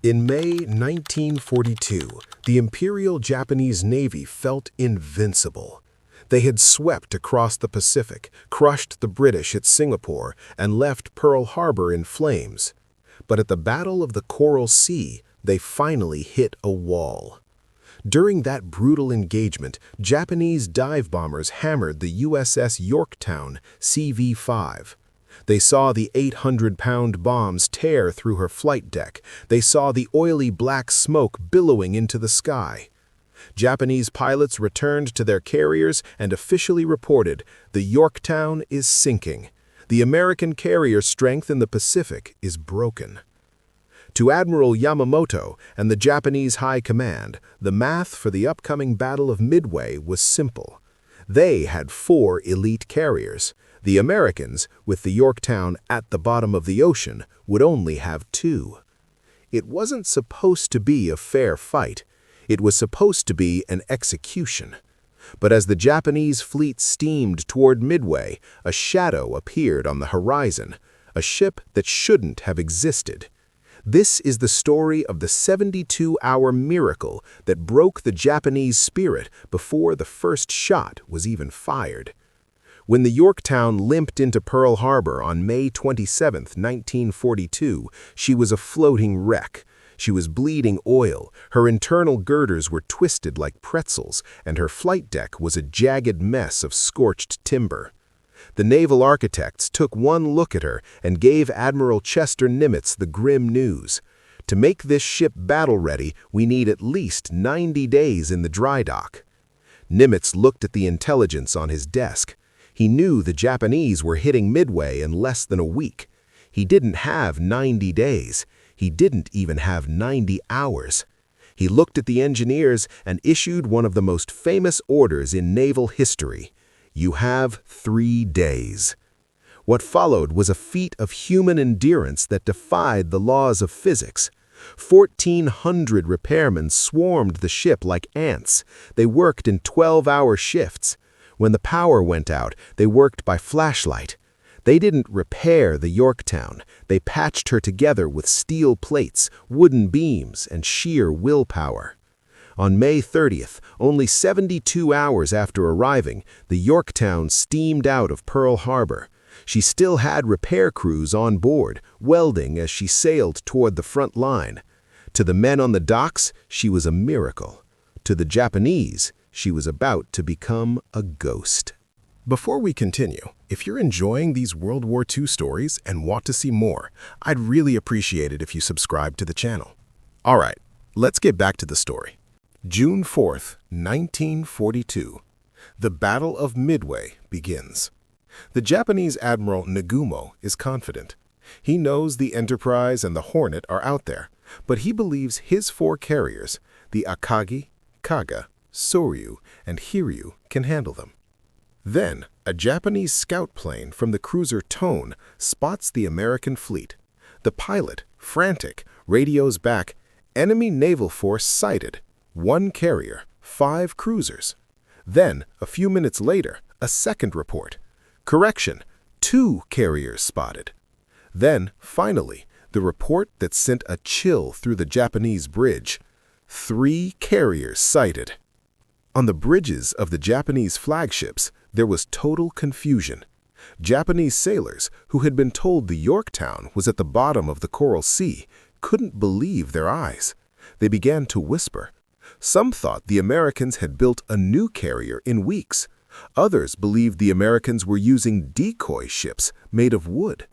In May 1942, the Imperial Japanese Navy felt invincible. They had swept across the Pacific, crushed the British at Singapore, and left Pearl Harbor in flames. But at the Battle of the Coral Sea, they finally hit a wall. During that brutal engagement, Japanese dive bombers hammered the USS Yorktown CV-5. They saw the 800-pound bombs tear through her flight deck. They saw the oily black smoke billowing into the sky. Japanese pilots returned to their carriers and officially reported, "The Yorktown is sinking. The American carrier strength in the Pacific is broken." To Admiral Yamamoto and the Japanese High Command, the math for the upcoming Battle of Midway was simple. They had 4 elite carriers. The Americans, with the Yorktown at the bottom of the ocean, would only have 2. It wasn't supposed to be a fair fight. It was supposed to be an execution. But as the Japanese fleet steamed toward Midway, a shadow appeared on the horizon, a ship that shouldn't have existed. This is the story of the 72-hour miracle that broke the Japanese spirit before the first shot was even fired. When the Yorktown limped into Pearl Harbor on May 27, 1942, she was a floating wreck. She was bleeding oil, her internal girders were twisted like pretzels, and her flight deck was a jagged mess of scorched timber. The naval architects took one look at her and gave Admiral Chester Nimitz the grim news. To make this ship battle-ready, we need at least 90 days in the dry dock. Nimitz looked at the intelligence on his desk. He knew the Japanese were hitting Midway in less than a week. He didn't have 90 days. He didn't even have 90 hours. He looked at the engineers and issued one of the most famous orders in naval history. You have 3 days. What followed was a feat of human endurance that defied the laws of physics. 1,400 repairmen swarmed the ship like ants. They worked in 12-hour shifts. When the power went out, they worked by flashlight. They didn't repair the Yorktown. They patched her together with steel plates, wooden beams, and sheer willpower. On May 30th, only 72 hours after arriving, the Yorktown steamed out of Pearl Harbor. She still had repair crews on board, welding as she sailed toward the front line. To the men on the docks, she was a miracle. To the Japanese, she was about to become a ghost. Before we continue, if you're enjoying these World War II stories and want to see more, I'd really appreciate it if you subscribe to the channel. All right, let's get back to the story. June 4th, 1942. The Battle of Midway begins. The Japanese Admiral Nagumo is confident. He knows the Enterprise and the Hornet are out there, but he believes his 4 carriers, the Akagi, Kaga, Soryu, and Hiryu, can handle them. Then, a Japanese scout plane from the cruiser Tone spots the American fleet. The pilot, frantic, radios back, "Enemy naval force sighted. 1 carrier, 5 cruisers." Then, a few minutes later, a second report. "Correction, 2 carriers spotted." Then, finally, the report that sent a chill through the Japanese bridge. 3 carriers sighted. On the bridges of the Japanese flagships, there was total confusion. Japanese sailors, who had been told the Yorktown was at the bottom of the Coral Sea, couldn't believe their eyes. They began to whisper. Some thought the Americans had built a new carrier in weeks. Others believed the Americans were using decoy ships made of wood.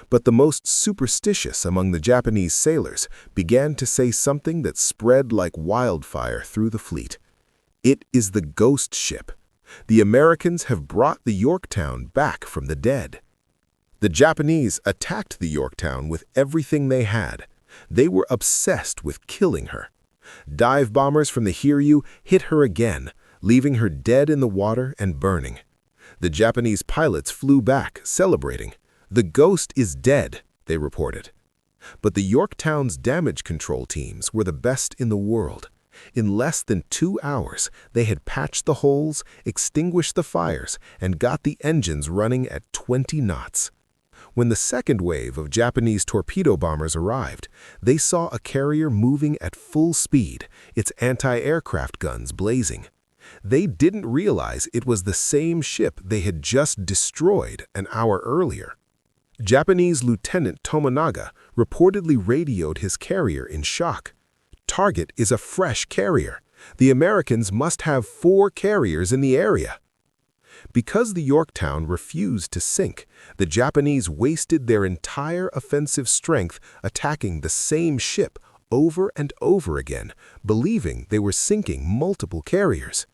But the most superstitious among the Japanese sailors began to say something that spread like wildfire through the fleet. It is the ghost ship. The Americans have brought the Yorktown back from the dead. The Japanese attacked the Yorktown with everything they had. They were obsessed with killing her. Dive bombers from the Hiryu hit her again, leaving her dead in the water and burning. The Japanese pilots flew back, celebrating. "The ghost is dead," they reported. But the Yorktown's damage control teams were the best in the world. In less than 2 hours, they had patched the holes, extinguished the fires, and got the engines running at 20 knots. When the second wave of Japanese torpedo bombers arrived, they saw a carrier moving at full speed, its anti-aircraft guns blazing. They didn't realize it was the same ship they had just destroyed an hour earlier. Japanese Lieutenant Tomonaga reportedly radioed his carrier in shock. "Target is a fresh carrier. The Americans must have 4 carriers in the area." Because the Yorktown refused to sink, the Japanese wasted their entire offensive strength attacking the same ship over and over again, believing they were sinking multiple carriers.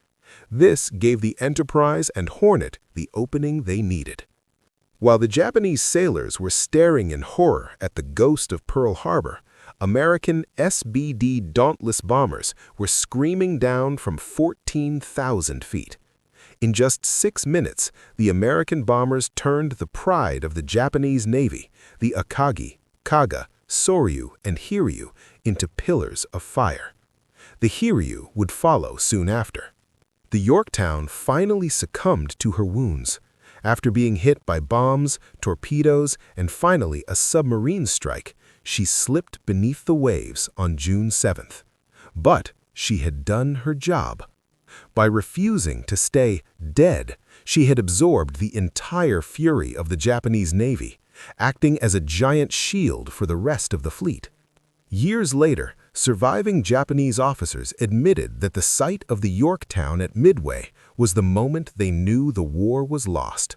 This gave the Enterprise and Hornet the opening they needed. While the Japanese sailors were staring in horror at the ghost of Pearl Harbor, American SBD Dauntless bombers were screaming down from 14,000 feet. In just 6 minutes, the American bombers turned the pride of the Japanese Navy, the Akagi, Kaga, Soryu, and Hiryu, into pillars of fire. The Hiryu would follow soon after. The Yorktown finally succumbed to her wounds. After being hit by bombs, torpedoes, and finally a submarine strike, she slipped beneath the waves on June 7th. But she had done her job. By refusing to stay dead, she had absorbed the entire fury of the Japanese Navy, acting as a giant shield for the rest of the fleet. Years later, surviving Japanese officers admitted that the sight of the Yorktown at Midway was the moment they knew the war was lost.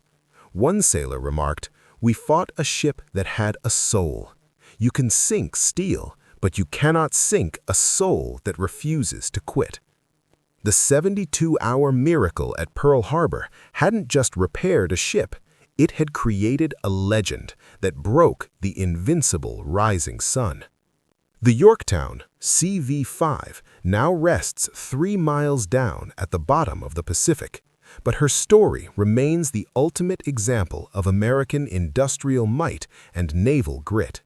One sailor remarked, "We fought a ship that had a soul. You can sink steel, but you cannot sink a soul that refuses to quit." The 72-hour miracle at Pearl Harbor hadn't just repaired a ship, it had created a legend that broke the invincible rising sun. The Yorktown, CV-5, now rests 3 miles down at the bottom of the Pacific, but her story remains the ultimate example of American industrial might and naval grit.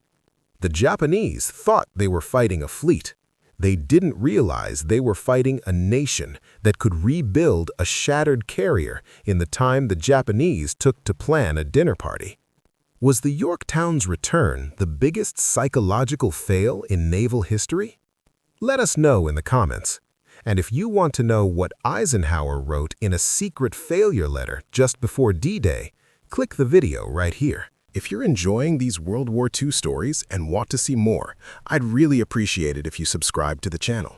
The Japanese thought they were fighting a fleet. They didn't realize they were fighting a nation that could rebuild a shattered carrier in the time the Japanese took to plan a dinner party. Was the Yorktown's return the biggest psychological fail in naval history? Let us know in the comments. And if you want to know what Eisenhower wrote in a secret failure letter just before D-Day, click the video right here. If you're enjoying these World War II stories and want to see more, I'd really appreciate it if you subscribe to the channel.